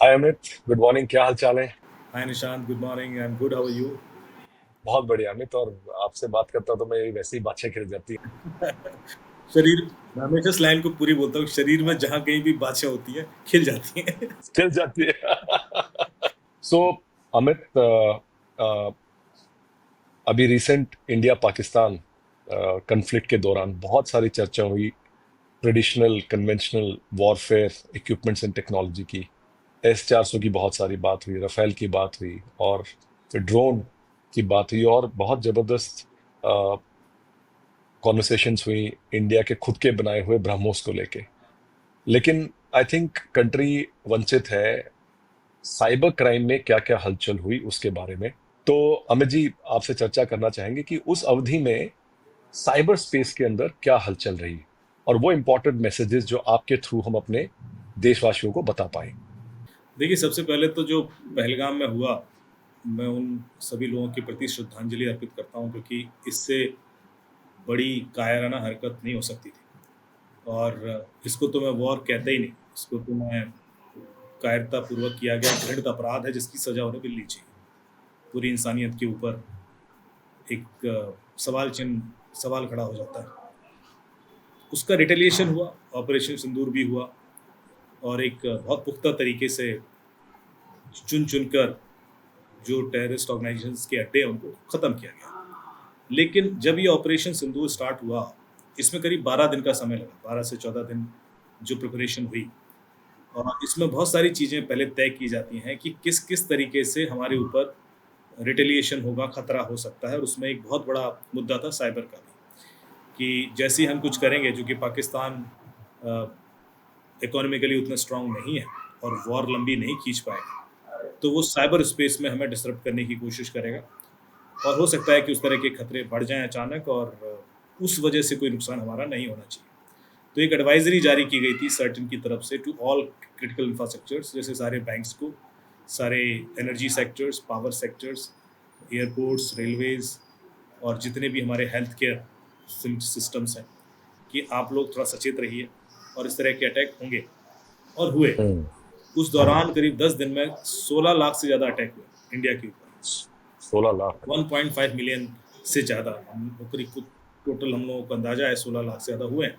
हाय Amit, good morning. क्या हाल चाल है? Hi Nishant, good morning. I am good, how are you? बहुत बढ़िया अमित। और आपसे बात करता हूँ तो मेरी वैसी ही बातें खिल जाती हैं। शरीर मैं हमेशा इस लाइन को पूरी बोलता हूँ, शरीर में जहाँ कहीं भी बाछें होती हैं खिल जाती हैं। खिल जाती है। सो अमित, अ, अभी रिसेंट इंडिया पाकिस्तान कन्फ्लिक्ट के दौरान बहुत सारी चर्चा हुई traditional conventional warfare equipments and technology की। S-400 की बहुत सारी बात हुई, राफेल की बात हुई, और फिर ड्रोन की बात हुई, और बहुत जबरदस्त कॉन्वर्सेशंस हुई इंडिया के खुद के बनाए हुए ब्रह्मोस को लेके। लेकिन आई थिंक कंट्री वंचित है साइबर क्राइम में। क्या क्या हलचल हुई उसके बारे में तो अमित जी आपसे चर्चा करना चाहेंगे कि उस अवधि में साइबर स्पेस के अंदर क्या हलचल रही, और वो इंपॉर्टेंट मैसेजेस जो आपके थ्रू हम अपने देशवासियों को बता पाए। देखिए, सबसे पहले तो जो पहलगाम में हुआ, मैं उन सभी लोगों के प्रति श्रद्धांजलि अर्पित करता हूँ, क्योंकि इससे बड़ी कायराना हरकत नहीं हो सकती थी। और इसको तो मैं वॉर कहता ही नहीं, इसको तो मैं कायरतापूर्वक किया गया घृणित अपराध है जिसकी सजा उन्हें मिलनी चाहिए। पूरी इंसानियत के ऊपर एक सवाल खड़ा हो जाता है। उसका रिटेलिएशन हुआ, ऑपरेशन सिंदूर भी हुआ, और एक बहुत पुख्ता तरीके से चुन चुनकर जो टेररिस्ट ऑर्गेनाइजेशंस के अड्डे हैं उनको ख़त्म किया गया। लेकिन जब ये ऑपरेशन सिंदूर स्टार्ट हुआ, इसमें करीब 12 दिन का समय लगा, 12 से 14 दिन जो प्रिपरेशन हुई। और इसमें बहुत सारी चीज़ें पहले तय की जाती हैं कि किस किस तरीके से हमारे ऊपर रिटेलिएशन होगा, खतरा हो सकता है। और उसमें एक बहुत बड़ा मुद्दा था साइबर का भी, कि जैसे ही हम कुछ करेंगे, जो कि पाकिस्तान इकोनॉमिकली उतना स्ट्रांग नहीं है और वॉर लंबी नहीं खींच पाएगा, तो वो साइबर स्पेस में हमें डिस्टर्ब करने की कोशिश करेगा। और हो सकता है कि उस तरह के खतरे बढ़ जाएं अचानक, और उस वजह से कोई नुकसान हमारा नहीं होना चाहिए। तो एक एडवाइजरी जारी की गई थी सर्टन की तरफ से टू ऑल क्रिटिकल इंफ्रास्ट्रक्चर्स, जैसे सारे बैंक्स को, सारे energy sectors, power sectors, airports, railways, और जितने भी हमारे हेल्थ केयर सिस्टम्स हैं, कि आप लोग थोड़ा सचेत रहिए और इस तरह के अटैक होंगे और हुए। हम्म। उस दौरान करीब 10 दिन में 16 लाख से ज़्यादा अटैक हुए इंडिया के ऊपर। 16 लाख। 1.5 मिलियन से ज़्यादा, हम करीब टोटल हम लोगों का अंदाजा है 16 लाख से ज़्यादा हुए हैं।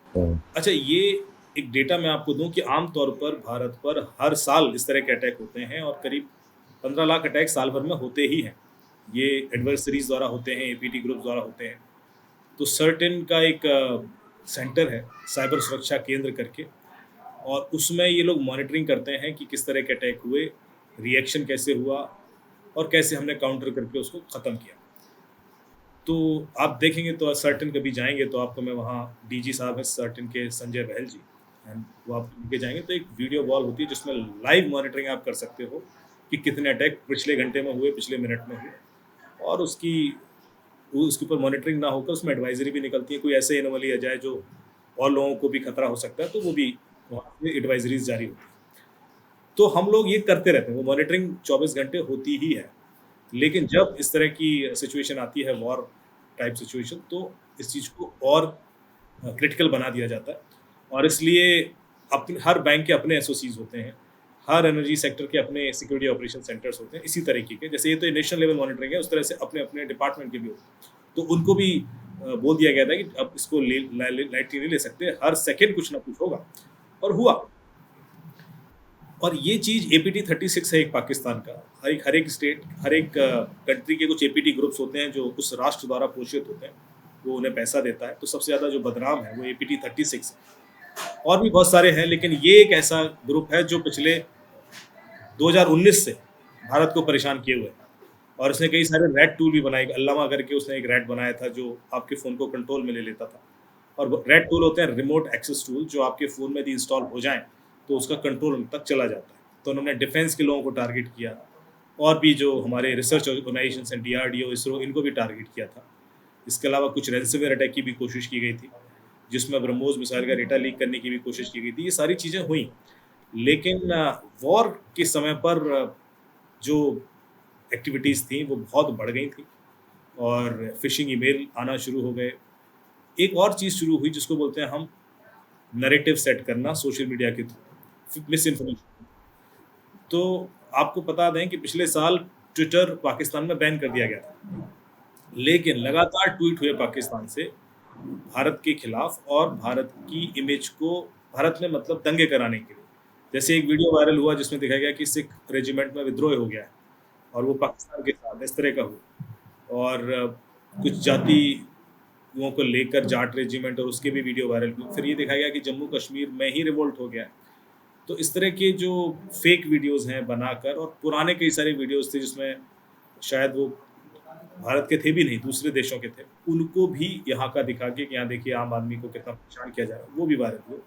हम्म। अच्छा, ये एक डेटा मैं आपको दूं कि आमतौर पर भारत पर हर साल इस तरह के अटैक होते हैं, और करीब 15 लाख अटैक साल भर में होते ही हैं। ये एडवर्सरीज द्वारा होते हैं, एपीटी ग्रुप द्वारा होते हैं। तो सर्टेन का एक सेंटर है, साइबर सुरक्षा केंद्र करके, और उसमें ये लोग मॉनिटरिंग करते हैं कि किस तरह के अटैक हुए, रिएक्शन कैसे हुआ, और कैसे हमने काउंटर करके उसको ख़त्म किया। तो आप देखेंगे तो सर्टेन कभी जाएंगे तो आपको, मैं वहाँ डीजी साहब है सर्टेन के, संजय बहल जी, एंड वो आप लेके जाएंगे तो एक वीडियो वॉल होती है जिसमें लाइव मॉनिटरिंग आप कर सकते हो कि कितने अटैक पिछले घंटे में हुए, पिछले मिनट में हुए। और उसके ऊपर मॉनिटरिंग ना होकर उसमें एडवाइजरी भी निकलती है, कोई ऐसे एनोमली आ जाए जो और लोगों को भी खतरा हो सकता है, तो वो भी वहाँ से एडवाइजरीज जारी होती है। तो हम लोग ये करते रहते हैं, वो मॉनिटरिंग 24 घंटे होती ही है। लेकिन जब इस तरह की सिचुएशन आती है, वॉर टाइप सिचुएशन, तो इस चीज़ को और क्रिटिकल बना दिया जाता है। और इसलिए अपने हर बैंक के अपने एसओसीज होते हैं, हर एनर्जी सेक्टर के अपने सिक्योरिटी ऑपरेशन सेंटर्स होते हैं, इसी तरीके के। जैसे ये तो नेशनल लेवल मॉनिटरिंग है, उस तरह से अपने अपने डिपार्टमेंट के भी होते हैं। तो उनको भी बोल दिया गया था कि अब इसको लाइटली नहीं ले सकते, हर सेकेंड कुछ ना कुछ होगा। और हुआ। और ये चीज़ एपीटी 36 है एक पाकिस्तान का, हर एक स्टेट, हर एक कंट्री के कुछ एपीटी ग्रुप्स होते हैं जो उस राष्ट्र द्वारा पोषित होते हैं, वो उन्हें पैसा देता है। तो सबसे ज़्यादा जो बदनाम है वो एपीटी 36 है। और भी बहुत सारे हैं, लेकिन ये एक ऐसा ग्रुप है जो पिछले 2019 से भारत को परेशान किए हुए है। और उसने कई सारे रैट टूल भी बनाए, अल्लामा करके उसने एक रैट बनाया था जो आपके फ़ोन को कंट्रोल में ले लेता था। और रैट टूल होते हैं रिमोट एक्सेस टूल, जो आपके फ़ोन में यदि इंस्टॉल हो जाएँ तो उसका कंट्रोल उन तक चला जाता है। तो उन्होंने डिफेंस के लोगों को टारगेट किया, और भी जो हमारे रिसर्च ऑर्गेनाइजेशंस हैं, डीआरडीओ, इसरो, इनको भी टारगेट किया था। इसके अलावा कुछ रैंसमवेयर अटैक की भी कोशिश की गई थी, जिसमें ब्रह्मोस मिसाइल का डेटा लीक करने की भी कोशिश की गई थी। ये सारी चीज़ें हुई। लेकिन वॉर के समय पर जो एक्टिविटीज़ थी वो बहुत बढ़ गई थी, और फिशिंग ईमेल आना शुरू हो गए। एक और चीज़ शुरू हुई जिसको बोलते हैं हम नैरेटिव सेट करना सोशल मीडिया के थ्रू, मिस इन्फॉर्मेशन। तो आपको बता दें कि पिछले साल ट्विटर पाकिस्तान में बैन कर दिया गया था, लेकिन लगातार ट्वीट हुए पाकिस्तान से भारत के खिलाफ और भारत की इमेज को भारत में मतलब दंगे कराने के लिए। जैसे एक वीडियो वायरल हुआ जिसमें दिखाया गया कि सिख रेजिमेंट में विद्रोह हो गया है और वो पाकिस्तान के साथ है, इस तरह का हुआ। और कुछ जातियों को लेकर जाट रेजिमेंट और उसके भी वीडियो वायरल हुए। फिर ये दिखाया गया कि जम्मू कश्मीर में ही रिवोल्ट हो गया है। तो इस तरह के जो फेक वीडियोस हैं बनाकर, और पुराने कई सारे वीडियोस थे जिसमें शायद वो भारत के थे भी नहीं, दूसरे देशों के थे, उनको भी यहाँ का दिखा के कि यहाँ देखिए आम आदमी को कितना परेशान किया जा रहा है, वो भी वायरल हुए।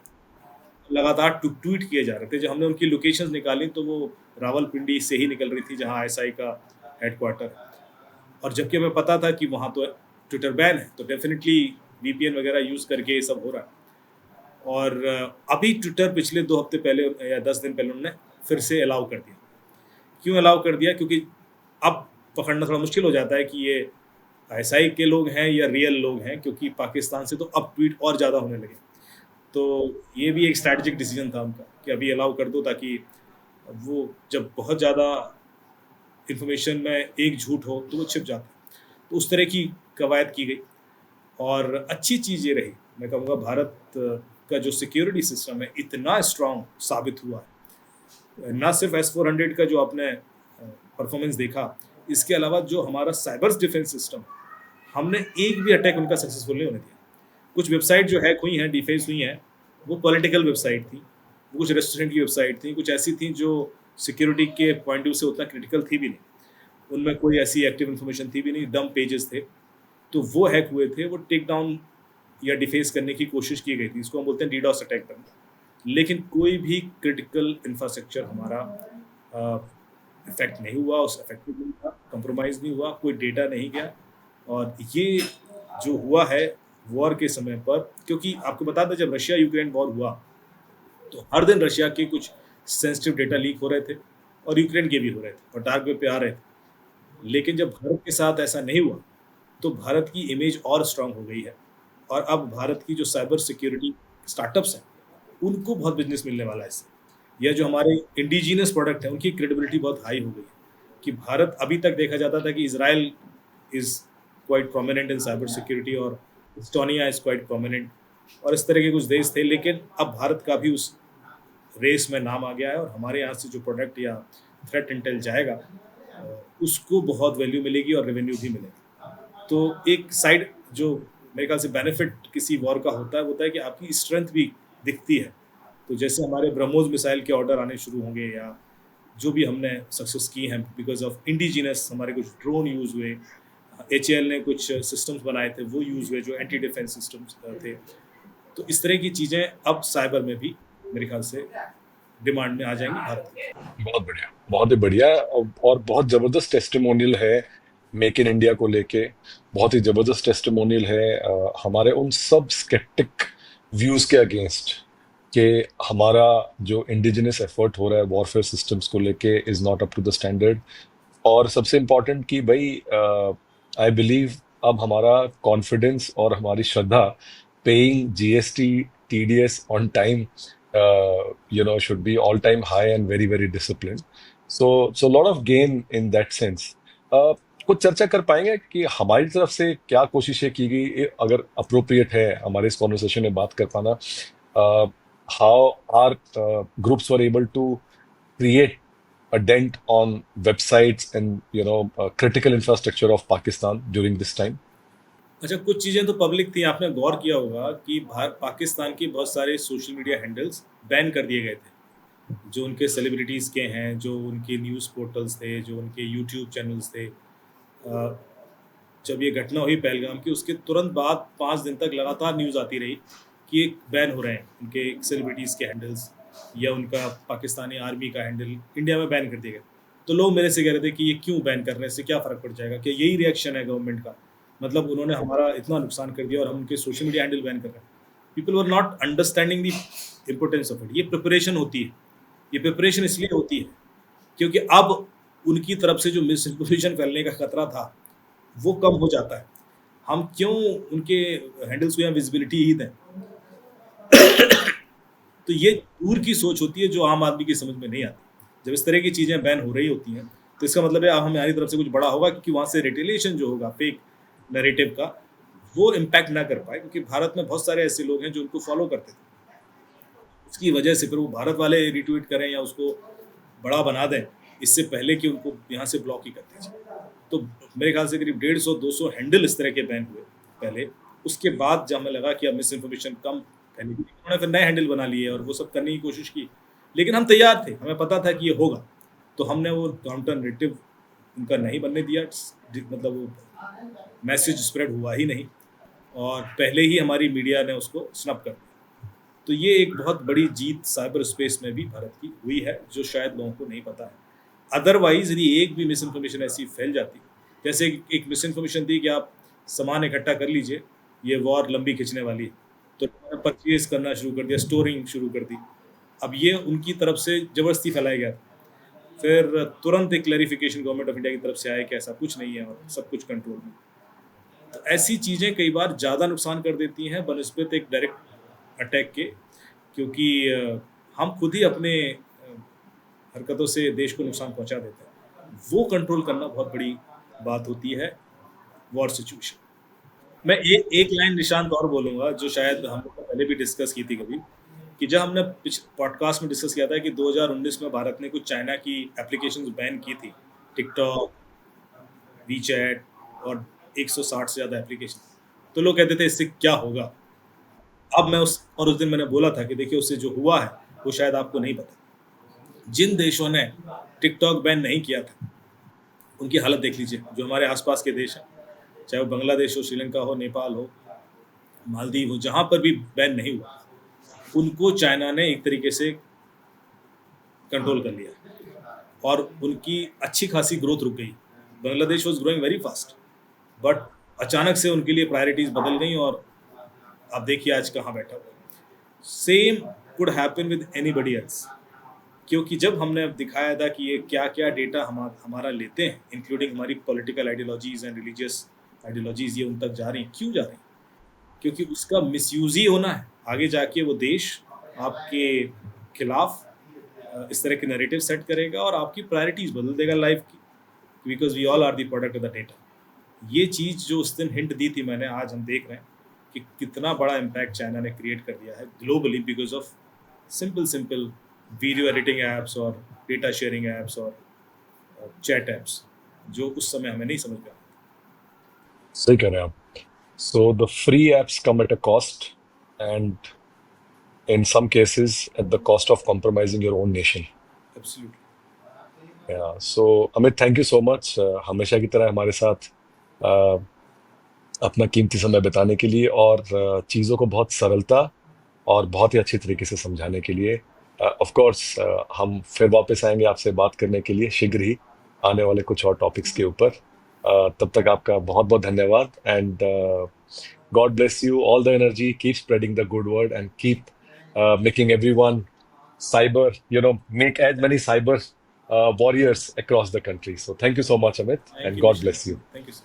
लगातार ट्वीट किए जा रहे थे। जब हमने उनकी लोकेशंस निकाली तो वो रावलपिंडी से ही निकल रही थी जहाँ आईएसआई का हेडक्वार्टर है। और जबकि हमें पता था कि वहाँ तो ट्विटर बैन है, तो डेफिनेटली वीपीएन वगैरह यूज़ करके ये सब हो रहा है। और अभी ट्विटर पिछले 2 हफ्ते पहले या 10 दिन पहले उन्होंने फिर से अलाउ कर दिया। क्यों अलाउ कर दिया? क्योंकि अब पकड़ना थोड़ा मुश्किल हो जाता है कि ये आईएसआई के लोग हैं या रियल लोग हैं, क्योंकि पाकिस्तान से तो अब ट्वीट और ज़्यादा होने लगे। तो ये भी एक स्ट्रैटेजिक डिसीजन था उनका कि अभी अलाउ कर दो, ताकि वो जब बहुत ज़्यादा इन्फॉर्मेशन में एक झूठ हो तो वो छिप जाता है। तो उस तरह की कवायद की गई और अच्छी चीज़ ये रही, मैं कहूँगा भारत का जो सिक्योरिटी सिस्टम है इतना स्ट्रांग साबित हुआ है। ना सिर्फ S-400 का जो आपने परफॉर्मेंस देखा, इसके अलावा जो हमारा साइबर डिफेंस सिस्टम, हमने एक भी अटैक उनका सक्सेसफुल नहीं होने दिया। कुछ वेबसाइट जो हैक हुई हैं, डिफेंस हुई हैं, वो पॉलिटिकल वेबसाइट थी, वो कुछ रेस्टोरेंट की वेबसाइट थी, कुछ ऐसी थी जो सिक्योरिटी के पॉइंट व्यू से उतना क्रिटिकल थी भी नहीं, उनमें कोई ऐसी एक्टिव इन्फॉर्मेशन थी भी नहीं, डम पेजेस थे, तो वो हैक हुए थे, वो टेक डाउन या डिफेस करने की कोशिश की गई थी, इसको हम बोलते हैं डीडॉस अटैक करना। लेकिन कोई भी क्रिटिकल इंफ्रास्ट्रक्चर हमारा इफेक्ट नहीं हुआ, उस इफेक्टिव नहीं था, कंप्रोमाइज़ नहीं हुआ, कोई डेटा नहीं गया। और ये जो हुआ है वॉर के समय पर, क्योंकि आपको बता दें जब रशिया यूक्रेन वॉर हुआ तो हर दिन रशिया के कुछ सेंसिटिव डेटा लीक हो रहे थे और यूक्रेन के भी हो रहे थे और डार्क वेब पे आ रहे थे। लेकिन जब भारत के साथ ऐसा नहीं हुआ तो भारत की इमेज और स्ट्रांग हो गई है और अब भारत की जो साइबर सिक्योरिटी स्टार्टअप्स हैं उनको बहुत बिजनेस मिलने वाला है इससे। या जो हमारे इंडिजिनस प्रोडक्ट हैं उनकी क्रेडिबिलिटी बहुत हाई हो गई है कि भारत, अभी तक देखा जाता था कि Israel is quite prominent in cyber security और एस्टोनिया इज़ क्वाइट प्रोमिनेंट और इस तरह के कुछ देश थे, लेकिन अब भारत का भी उस रेस में नाम आ गया है और हमारे यहाँ से जो प्रोडक्ट या थ्रेट इंटेल जाएगा उसको बहुत वैल्यू मिलेगी और रेवेन्यू भी मिलेगा। तो एक साइड जो मेरे ख्याल से बेनिफिट किसी वॉर का होता है वो होता है कि आपकी स्ट्रेंथ भी दिखती है। तो जैसे हमारे ब्रह्मोस मिसाइल के ऑर्डर आने शुरू होंगे या जो भी हमने सक्सेस की हैं बिकॉज ऑफ इंडिजिनस, हमारे कुछ ड्रोन यूज़ हुए, HAL ने कुछ सिस्टम्स बनाए थे वो यूज़ हुए जो एंटी डिफेंस सिस्टम्स थे। तो इस तरह की चीज़ें अब साइबर में भी मेरे ख्याल से डिमांड में आ जाएंगी भारत की। बहुत बढ़िया, बहुत ही बढ़िया। और बहुत जबरदस्त टेस्टिमोनियल है मेक इन इंडिया को लेके, बहुत ही जबरदस्त टेस्टिमोनियल है हमारे उन सब स्केप्टिक व्यूज के अगेंस्ट कि हमारा जो इंडिजिनस एफर्ट हो रहा है वॉरफेयर सिस्टम्स को लेके is not up to the standard. और सबसे इम्पोर्टेंट कि भाई आई बिलीव अब हमारा कॉन्फिडेंस और हमारी श्रद्धा paying GST TDS on time should be all time high and very very disciplined. So lot of gain in that sense. कुछ चर्चा कर पाएंगे कि हमारी तरफ से क्या कोशिशें की गई, अगर अप्रोप्रिएट है हमारे इस कॉन्वर्सेशन में बात कर पाना, how are groups were able to create a dent on websites and critical infrastructure of Pakistan during this time? अच्छा, कुछ चीज़ें तो पब्लिक थी, आपने गौर किया होगा कि पाकिस्तान के बहुत सारे सोशल मीडिया हैंडल्स बैन कर दिए गए थे, जो उनके सेलिब्रिटीज़ के हैं, जो उनके न्यूज़ पोर्टल्स थे, जो उनके यूट्यूब चैनल्स थे। जब ये घटना हुई पहलगाम की उसके तुरंत बाद 5 दिन तक लगातार न्यूज़ आती रही कि एक बैन हो रहे हैं उनके सेलिब्रिटीज़ के हैंडल्स या उनका पाकिस्तानी आर्मी का हैंडल इंडिया में बैन कर दिया गया। तो लोग मेरे से कह रहे थे कि ये क्यों बैन कर रहे हैं, इससे क्या फ़र्क पड़ जाएगा, क्या यही रिएक्शन है गवर्नमेंट का? मतलब उन्होंने हमारा इतना नुकसान कर दिया और हम उनके सोशल मीडिया हैंडल बैन कर रहे हैं। People were not understanding the importance of it. ये प्रिपरेशन होती है, ये प्रिपरेशन इसलिए होती है क्योंकि अब उनकी तरफ से जो मिस इन्फॉर्मेशन फैलने का खतरा था वो कम हो जाता है। हम क्यों उनके हैंडल्स को यहाँ विजिबिलिटी ही दें? तो ये दूर की सोच होती है जो आम आदमी की समझ में नहीं आती। जब इस तरह की चीज़ें बैन हो रही होती हैं तो इसका मतलब है अब हमारी तरफ से कुछ बड़ा होगा, क्योंकि वहाँ से रिटेलिएशन जो होगा फेक नैरेटिव का वो इम्पैक्ट ना कर पाए, क्योंकि भारत में बहुत सारे ऐसे लोग हैं जो उनको फॉलो करते थे। उसकी वजह से फिर वो भारत वाले रिट्वीट करें या उसको बड़ा बना दें, इससे पहले कि उनको यहाँ से ब्लॉक ही कर दीजिए। तो मेरे ख्याल से करीब 150-200 हैंडल इस तरह के बैन हुए पहले। उसके बाद जब हमें लगा कि अब मिस इन्फॉर्मेशन कम फैलेगी, उन्होंने फिर नए हैंडल बना लिए और वो सब करने की कोशिश की। लेकिन हम तैयार थे, हमें पता था कि ये होगा, तो हमने वो काउंटर नैरेटिव उनका नहीं बनने दिया। मतलब वो मैसेज स्प्रेड हुआ ही नहीं, और पहले ही हमारी मीडिया ने उसको स्नप कर दिया। तो ये एक बहुत बड़ी जीत साइबर स्पेस में भी भारत की हुई है, जो शायद लोगों को नहीं पता है। अदरवाइज यदि एक भी मिस इन्फॉर्मेशन ऐसी फैल जाती, जैसे एक मिस इन्फॉर्मेशन थी कि आप सामान इकट्ठा कर लीजिए, ये वॉर लंबी खिंचने वाली है, तो परचेज करना शुरू कर दिया, स्टोरिंग शुरू कर दी। अब ये उनकी तरफ से ज़बरदस्ती फैलाया गया। फिर तुरंत एक क्लैरिफिकेशन गवर्नमेंट ऑफ इंडिया की तरफ से आया कि ऐसा कुछ नहीं है और सब कुछ कंट्रोल में। तो ऐसी चीज़ें कई बार ज़्यादा नुकसान कर देती हैं बनस्पत एक डायरेक्ट अटैक के, क्योंकि हम खुद ही अपने हरकतों से देश को नुकसान पहुंचा देते हैं। वो कंट्रोल करना बहुत बड़ी बात होती है वॉर सिचुएशन। मैं एक लाइन निशांत और बोलूँगा, जो शायद हम लोग ने पहले भी डिस्कस की थी कभी, कि जब हमने पॉडकास्ट में डिस्कस किया था कि 2019 में भारत ने कुछ चाइना की एप्लीकेशंस बैन की थी, टिकटॉक, वीचैट और 160 से ज़्यादा एप्लीकेशन। तो लोग कहते थे इससे क्या होगा। अब मैं उस दिन मैंने बोला था कि देखिए उससे जो हुआ है वो शायद आपको नहीं पता। जिन देशों ने टिकटॉक बैन नहीं किया था उनकी हालत देख लीजिए, जो हमारे आसपास के देश हैं, चाहे वो बांग्लादेश हो, श्रीलंका हो, नेपाल हो, मालदीव हो, जहाँ पर भी बैन नहीं हुआ उनको चाइना ने एक तरीके से कंट्रोल कर लिया और उनकी अच्छी खासी ग्रोथ रुक गई। Bangladesh was growing very fast, but अचानक से उनके लिए प्रायोरिटीज बदल गई और आप देखिए आज कहाँ बैठा हुआ। Same could happen with anybody else, क्योंकि जब हमने अब दिखाया था कि ये क्या क्या डेटा हमारा लेते हैं, इंक्लूडिंग हमारी political ideologies and religious ideologies, ये उन तक जा रही हैं। क्यों जा रही हैं? क्योंकि उसका मिसयूज ही होना है। आगे जाके वो देश आपके खिलाफ इस तरह के नैरेटिव सेट करेगा और आपकी प्रायोरिटीज बदल देगा लाइफ की, because we all are the product of the data. ये चीज़ जो उस दिन हिंट दी थी मैंने, आज हम देख रहे हैं कि कितना बड़ा इम्पैक्ट चाइना ने क्रिएट कर दिया है globally, because of simple video editing apps और डेटा शेयरिंग ऐप्स और चैट ऐप्स, जो उस समय हमें नहीं समझ में आया। सही कह रहे हैं आप. So the free apps come at a cost, and in some cases at the cost of compromising your own nation. Absolutely. Yeah. So Amit, thank you so much. हमेशा की तरह हमारे साथ uh, अपना कीमती समय बिताने के लिए और चीज़ों को बहुत सरलता और बहुत ही अच्छी तरीके से समझाने के लिए. ऑफ कोर्स हम फिर वापस आएंगे आपसे बात करने के लिए शीघ्र ही आने वाले कुछ और टॉपिक्स के ऊपर. तब तक आपका बहुत बहुत धन्यवाद. And God bless you, all the energy, keep spreading the good word and keep making everyone cyber, make as many cyber warriors across the country. So thank you so much, Amit, Thank and you, God Nishant. bless you. Thank you, sir.